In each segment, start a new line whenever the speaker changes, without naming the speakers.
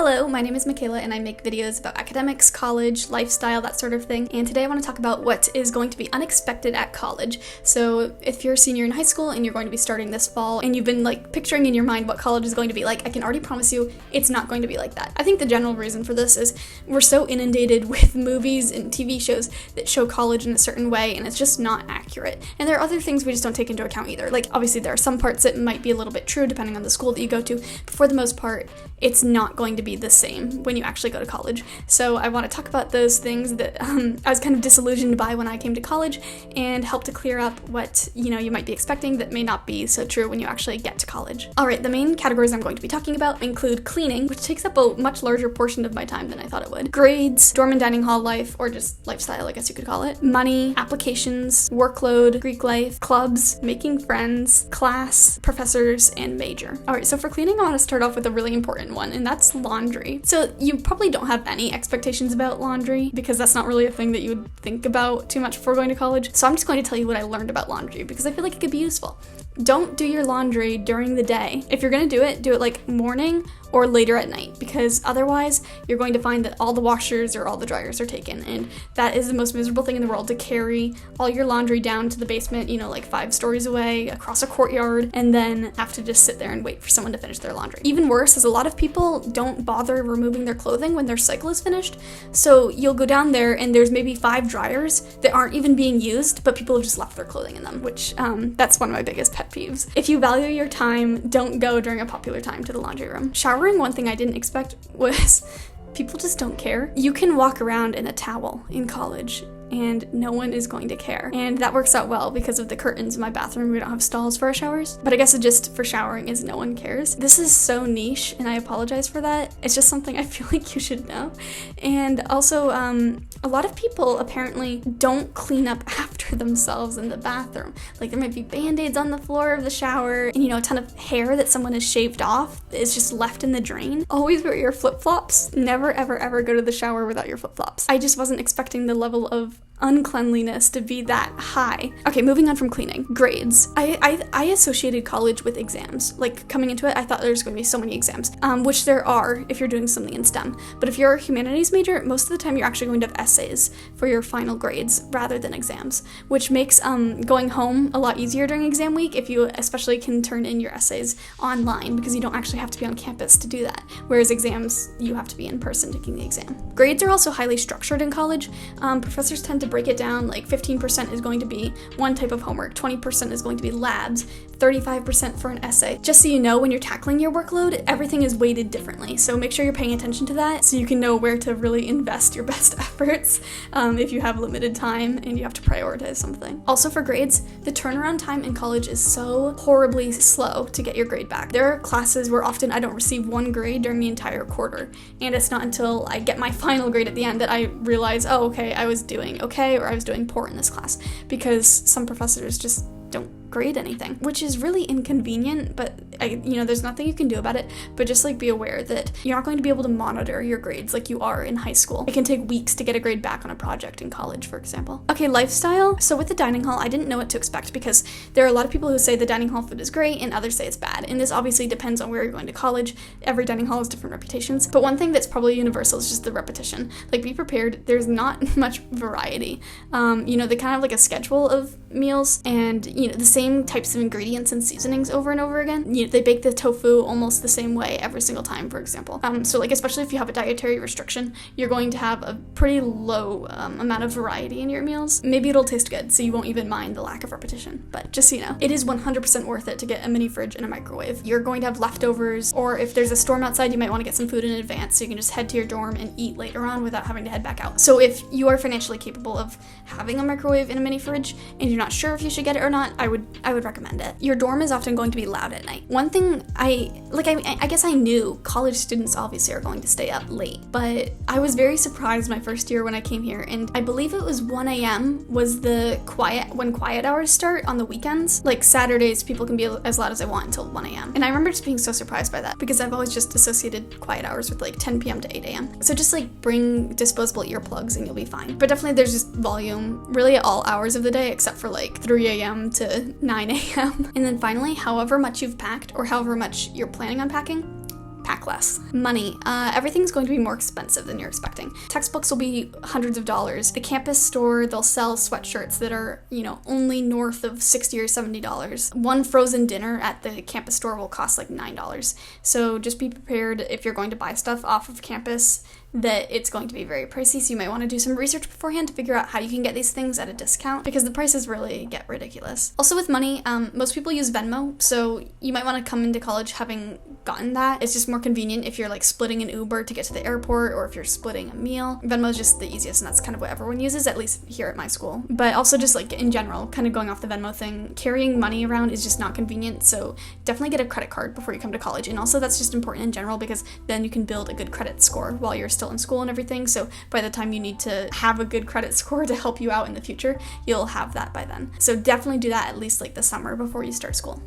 Hello, my name is Michaela and I make videos about academics, college, lifestyle, that sort of thing. And today I want to talk about what is going to be unexpected at college. So if you're a senior in high school and you're going to be starting this fall and you've been picturing in your mind what college is going to be like, I can already promise you it's not going to be like that. I think the general reason for this is we're so inundated with movies and TV shows that show college in a certain way and it's just not accurate. And there are other things we just don't take into account either. Obviously there are some parts that might be a little bit true depending on the school that you go to, but for the most part, it's not going to be the same when you actually go to college. So I want to talk about those things that I was kind of disillusioned by when I came to college and help to clear up what you might be expecting that may not be so true when you actually get to college. Alright, the main categories I'm going to be talking about include cleaning, which takes up a much larger portion of my time than I thought it would, grades, dorm and dining hall life, or just lifestyle I guess you could call it, money, applications, workload, Greek life, clubs, making friends, class, professors, and major. Alright, so for cleaning I want to start off with a really important one, and that's laundry. So you probably don't have any expectations about laundry because that's not really a thing that you would think about too much before going to college. So I'm just going to tell you what I learned about laundry because I feel like it could be useful. Don't do your laundry during the day. If you're going to do it morning or later at night, because otherwise you're going to find that all the washers or all the dryers are taken, and that is the most miserable thing in the world, to carry all your laundry down to the basement, 5 stories away across a courtyard, and then have to just sit there and wait for someone to finish their laundry. Even worse is a lot of people don't bother removing their clothing when their cycle is finished, so you'll go down there and there's maybe 5 dryers that aren't even being used, but people have just left their clothing in them, which that's one of my biggest pet peeves. If you value your time, don't go during a popular time to the laundry room. Showering, one thing I didn't expect was people just don't care. You can walk around in a towel in college and no one is going to care. And that works out well because of the curtains in my bathroom. We don't have stalls for our showers. But I guess it just for showering is no one cares. This is so niche and I apologize for that. It's just something I feel like you should know. And also, a lot of people apparently don't clean up after themselves in the bathroom. There might be band-aids on the floor of the shower and a ton of hair that someone has shaved off is just left in the drain. Always wear your flip-flops. Never ever ever go to the shower without your flip-flops. I just wasn't expecting the level of uncleanliness to be that high. Okay, moving on from cleaning. Grades. I associated college with exams. Coming into it, I thought there's going to be so many exams, which there are if you're doing something in STEM. But if you're a humanities major, most of the time you're actually going to have essays for your final grades rather than exams, which makes going home a lot easier during exam week if you especially can turn in your essays online because you don't actually have to be on campus to do that. Whereas exams, you have to be in person taking the exam. Grades are also highly structured in college. Professors tend to break it down 15% is going to be one type of homework, 20% is going to be labs, 35% for an essay. Just so you know, when you're tackling your workload, everything is weighted differently. So make sure you're paying attention to that so you can know where to really invest your best efforts if you have limited time and you have to prioritize something. Also for grades, the turnaround time in college is so horribly slow to get your grade back. There are classes where often I don't receive one grade during the entire quarter, and it's not until I get my final grade at the end that I realize, oh, okay, I was doing okay or I was doing poor in this class, because some professors just don't grade anything, which is really inconvenient, but there's nothing you can do about it. But just be aware that you're not going to be able to monitor your grades like you are in high school. It can take weeks to get a grade back on a project in college, for example. Okay, lifestyle. So with the dining hall, I didn't know what to expect because there are a lot of people who say the dining hall food is great and others say it's bad. And this obviously depends on where you're going to college. Every dining hall has different reputations. But one thing that's probably universal is just the repetition. Be prepared. There's not much variety. They kind of have a schedule of meals and the same types of ingredients and seasonings over and over again. They bake the tofu almost the same way every single time, for example. So especially if you have a dietary restriction, you're going to have a pretty low amount of variety in your meals. Maybe it'll taste good, so you won't even mind the lack of repetition. But just so you know, it is 100% worth it to get a mini fridge and a microwave. You're going to have leftovers, or if there's a storm outside, you might want to get some food in advance so you can just head to your dorm and eat later on without having to head back out. So if you are financially capable of having a microwave and a mini fridge and you're not sure if you should get it or not, I would recommend it. Your dorm is often going to be loud at night. One thing I guess I knew college students obviously are going to stay up late, but I was very surprised my first year when I came here, and I believe it was 1 a.m. was when quiet hours start on the weekends. Saturdays, people can be as loud as they want until 1 a.m. And I remember just being so surprised by that because I've always just associated quiet hours with 10 p.m. to 8 a.m. So just bring disposable earplugs and you'll be fine. But definitely there's just volume really at all hours of the day except for 3 a.m. to 9 a.m. And then finally, however much you've packed or however much you're planning on packing, pack less. Money. Everything's going to be more expensive than you're expecting. Textbooks will be hundreds of dollars. The campus store, they'll sell sweatshirts that are, only north of $60 or $70. One frozen dinner at the campus store will cost like $9. So just be prepared if you're going to buy stuff off of campus that it's going to be very pricey, so you might want to do some research beforehand to figure out how you can get these things at a discount, because the prices really get ridiculous. Also with money, most people use Venmo, so you might want to come into college having gotten that. It's just more convenient if you're like splitting an Uber to get to the airport, or if you're splitting a meal. Venmo is just the easiest, and that's kind of what everyone uses, at least here at my school. But also just like in general, kind of going off the Venmo thing, carrying money around is just not convenient, so definitely get a credit card before you come to college. And also that's just important in general, because then you can build a good credit score while you're still in school and everything, so by the time you need to have a good credit score to help you out in the future, you'll have that by then. So definitely do that at least like the summer before you start school.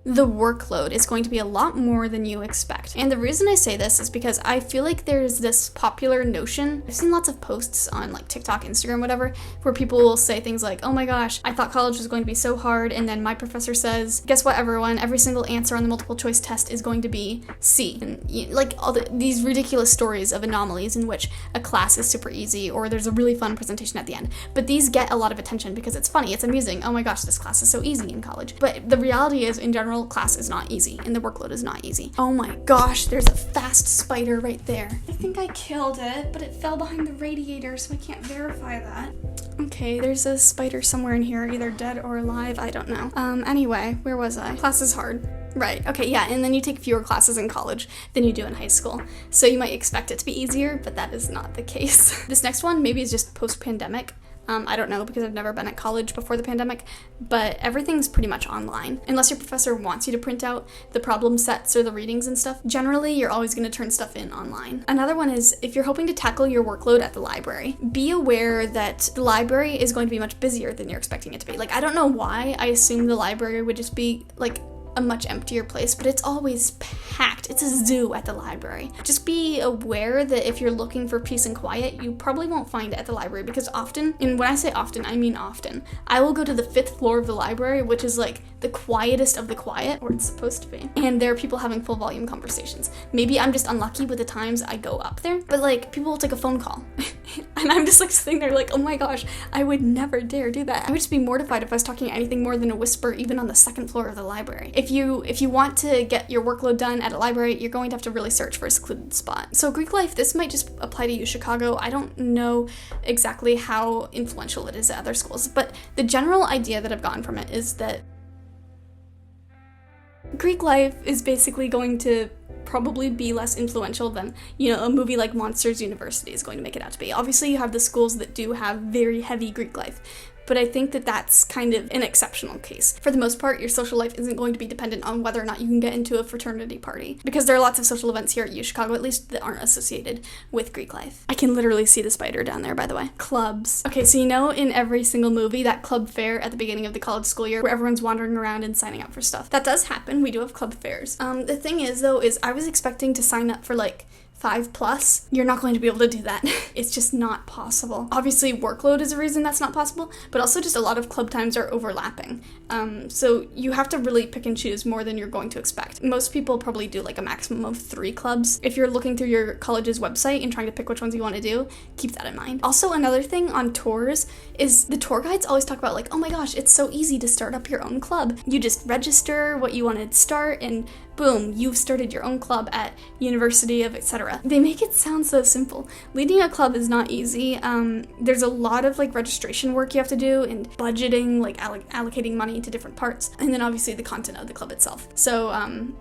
The workload is going to be a lot more than you expect. And the reason I say this is because I feel like there's this popular notion. I've seen lots of posts on like TikTok, Instagram, whatever, where people will say things like, oh my gosh, I thought college was going to be so hard, and then my professor says, guess what, everyone, every single answer on the multiple choice test is going to be C. And like all these ridiculous stories of anomalies in which a class is super easy, or there's a really fun presentation at the end. But these get a lot of attention because it's funny, it's amusing. Oh my gosh, this class is so easy in college. But the reality is, in general, class is not easy, and the workload is not easy. Oh my gosh, there's a fast spider right there. I think I killed it, but it fell behind the radiator, so I can't verify that. Okay, there's a spider somewhere in here, either dead or alive, I don't know. Anyway, where was I? Class is hard. Right, okay, yeah, and then you take fewer classes in college than you do in high school. So you might expect it to be easier, but that is not the case. This next one maybe is just post-pandemic. I don't know, because I've never been at college before the pandemic, but everything's pretty much online. Unless your professor wants you to print out the problem sets or the readings and stuff, generally you're always going to turn stuff in online. Another one is, if you're hoping to tackle your workload at the library, be aware that the library is going to be much busier than you're expecting it to be. Like, I don't know why I assumed the library would just be like a much emptier place, but it's always packed. It's a zoo at the library. Just be aware that if you're looking for peace and quiet, you probably won't find it at the library, because often, and when I say often, I mean often, I will go to the 5th floor of the library, which is like the quietest of the quiet, or it's supposed to be, and there are people having full volume conversations. Maybe I'm just unlucky with the times I go up there, but like people will take a phone call and I'm just like sitting there like, oh my gosh, I would never dare do that. I would just be mortified if I was talking anything more than a whisper, even on the 2nd floor of the library. If you want to get your workload done at a library, you're going to have to really search for a secluded spot. So Greek life, this might just apply to you, Chicago. I don't know exactly how influential it is at other schools, but the general idea that I've gotten from it is that Greek life is basically going to probably be less influential than, a movie like Monsters University is going to make it out to be. Obviously, you have the schools that do have very heavy Greek life, but I think that that's kind of an exceptional case. For the most part, your social life isn't going to be dependent on whether or not you can get into a fraternity party, because there are lots of social events here at U Chicago, at least, that aren't associated with Greek life. I can literally see the spider down there, by the way. Clubs. Okay, so in every single movie, that club fair at the beginning of the college school year, where everyone's wandering around and signing up for stuff. That does happen. We do have club fairs. The thing is, though, is I was expecting to sign up for like 5+, you're not going to be able to do that. It's just not possible. Obviously, workload is a reason that's not possible, but also just a lot of club times are overlapping. So you have to really pick and choose more than you're going to expect. Most people probably do like a maximum of 3 clubs. If you're looking through your college's website and trying to pick which ones you want to do, keep that in mind. Also, another thing on tours is the tour guides always talk about like, oh my gosh, it's so easy to start up your own club. You just register what you want to start, and boom, you've started your own club at university of etc. They make it sound so simple. Leading a club is not easy. There's a lot of like registration work you have to do, and budgeting, like allocating money to different parts, and then obviously the content of the club itself. So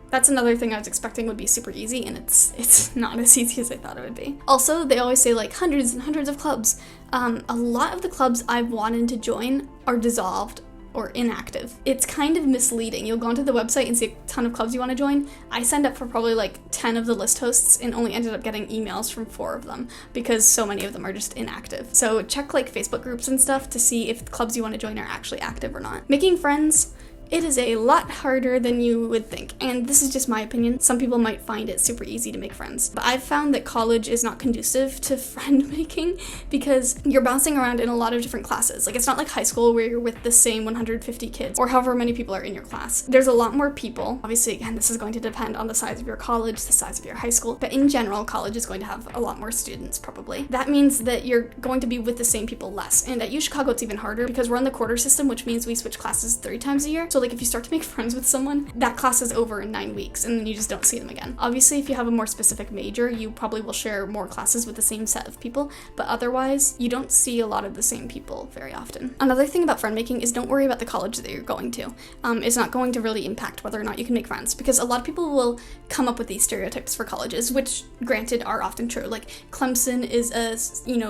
that's another thing I was expecting would be super easy, and it's not as easy as I thought it would be. Also, they always say like hundreds and hundreds of clubs. A lot of the clubs I've wanted to join are dissolved or inactive. It's kind of misleading. You'll go onto the website and see a ton of clubs you want to join. I signed up for probably like 10 of the list hosts and only ended up getting emails from 4 of them because so many of them are just inactive. So check like Facebook groups and stuff to see if the clubs you want to join are actually active or not. Making friends, It is a lot harder than you would think, and this is just my opinion. Some people might find it super easy to make friends, but I've found that college is not conducive to friend making because you're bouncing around in a lot of different classes. Like, it's not like high school where you're with the same 150 kids or however many people are in your class. There's a lot more people. Obviously, again, this is going to depend on the size of your college, the size of your high school, but in general, college is going to have a lot more students probably. That means that you're going to be with the same people less, and at U Chicago it's even harder because we're on the quarter system, which means we switch classes 3 times a year. So like if you start to make friends with someone, that class is over in 9 weeks and then you just don't see them again. Obviously, if you have a more specific major, you probably will share more classes with the same set of people, but otherwise, you don't see a lot of the same people very often. Another thing about friend making is don't worry about the college that you're going to. It's not going to really impact whether or not you can make friends, because a lot of people will come up with these stereotypes for colleges, which granted are often true. Like Clemson is a,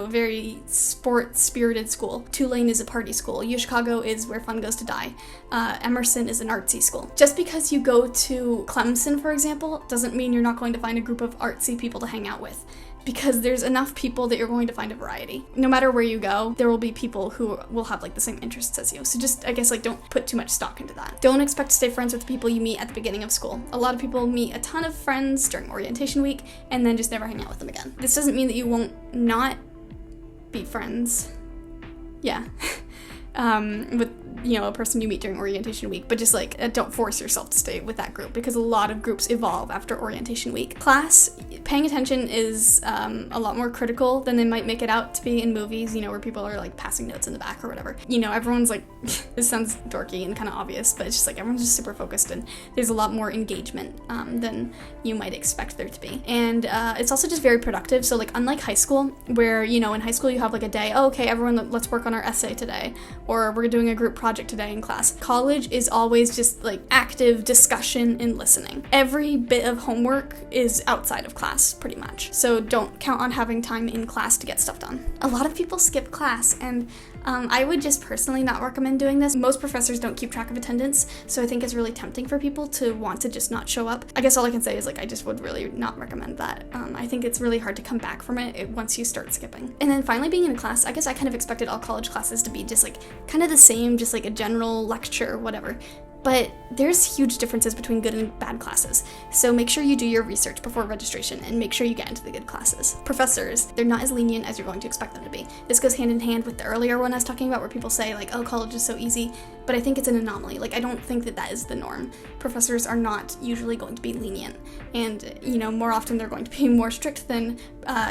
very sport-spirited school. Tulane is a party school. U Chicago is where fun goes to die. Emerson is an artsy school. Just because you go to Clemson, for example, doesn't mean you're not going to find a group of artsy people to hang out with, because there's enough people that you're going to find a variety. No matter where you go, there will be people who will have like the same interests as you. So just, I guess, like don't put too much stock into that. Don't expect to stay friends with the people you meet at the beginning of school. A lot of people meet a ton of friends during orientation week and then just never hang out with them again. This doesn't mean that you won't not be friends. Yeah. With a person you meet during orientation week, but just like don't force yourself to stay with that group, because a lot of groups evolve after orientation week. Class, paying attention is a lot more critical than they might make it out to be in movies, where people are like passing notes in the back or whatever. Everyone's like, this sounds dorky and kind of obvious, but it's just like everyone's just super focused and there's a lot more engagement than you might expect there to be. And it's also just very productive. So like unlike high school, where in high school you have like a day, oh, okay, everyone, let's work on our essay today, or we're doing a group project today in class. College is always just like active discussion and listening. Every bit of homework is outside of class pretty much. So don't count on having time in class to get stuff done. A lot of people skip class, and I would just personally not recommend doing this. Most professors don't keep track of attendance, so I think it's really tempting for people to want to just not show up. I guess all I can say is like I just would really not recommend that. I think it's really hard to come back from it once you start skipping. And then finally, being in a class, I guess I kind of expected all college classes to be just like kind of the same, just like a general lecture, whatever. But there's huge differences between good and bad classes, so make sure you do your research before registration and make sure you get into the good classes. Professors, they're not as lenient as you're going to expect them to be. This goes hand in hand with the earlier one I was talking about, where people say like, oh, college is so easy, but I think it's an anomaly. Like, I don't think that is the norm. Professors are not usually going to be lenient, and more often they're going to be more strict than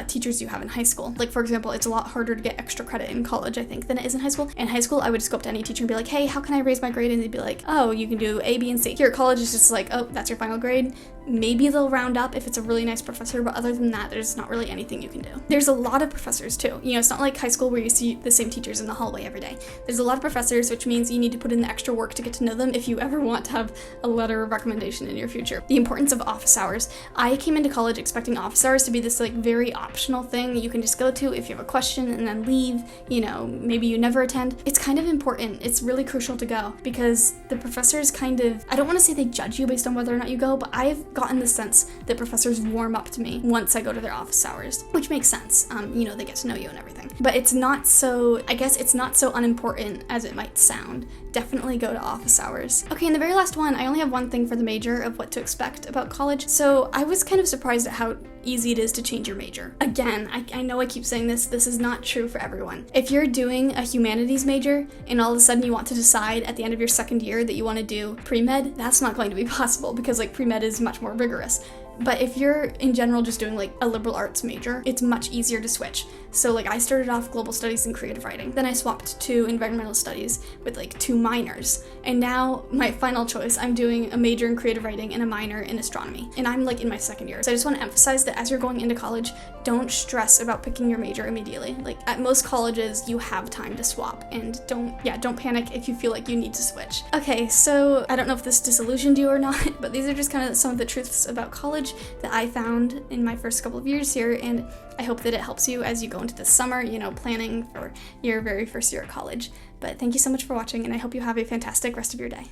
teachers you have in high school. Like, for example, it's a lot harder to get extra credit in college, I think, than it is in high school. In high school, I would just go up to any teacher and be like, hey, how can I raise my grade? And they'd be like, oh, you can do A, B, and C. Here at college, it's just like, oh, that's your final grade. Maybe they'll round up if it's a really nice professor, but other than that, there's not really anything you can do. There's a lot of professors too. It's not like high school where you see the same teachers in the hallway every day. There's a lot of professors, which means you need to put in the extra work to get to know them if you ever want to have a letter of recommendation in your future. The importance of office hours. I came into college expecting office hours to be this like very optional thing that you can just go to if you have a question and then leave. Maybe you never attend. It's kind of important. It's really crucial to go, because the professors kind of, I don't want to say they judge you based on whether or not you go, but I've gotten the sense that professors warm up to me once I go to their office hours, which makes sense. They get to know you and everything. But it's not so unimportant as it might sound. Definitely go to office hours. Okay, and the very last one, I only have one thing for the major of what to expect about college. So I was kind of surprised at how easy it is to change your major. Again, I know I keep saying this is not true for everyone. If you're doing a humanities major and all of a sudden you want to decide at the end of your second year that you want to do pre-med, that's not going to be possible, because like pre-med is much more rigorous. But if you're in general just doing like a liberal arts major, it's much easier to switch. So like I started off global studies and creative writing, then I swapped to environmental studies with like 2 minors, and now my final choice, I'm doing a major in creative writing and a minor in astronomy, and I'm like in my second year. So I just want to emphasize that as you're going into college, don't stress about picking your major immediately. Like at most colleges, you have time to swap, and don't panic if you feel like you need to switch. Okay, so I don't know if this disillusioned you or not, but these are just kind of some of the truths about college that I found in my first couple of years here, and I hope that it helps you as you go into the summer, planning for your very first year at college. But thank you so much for watching, and I hope you have a fantastic rest of your day.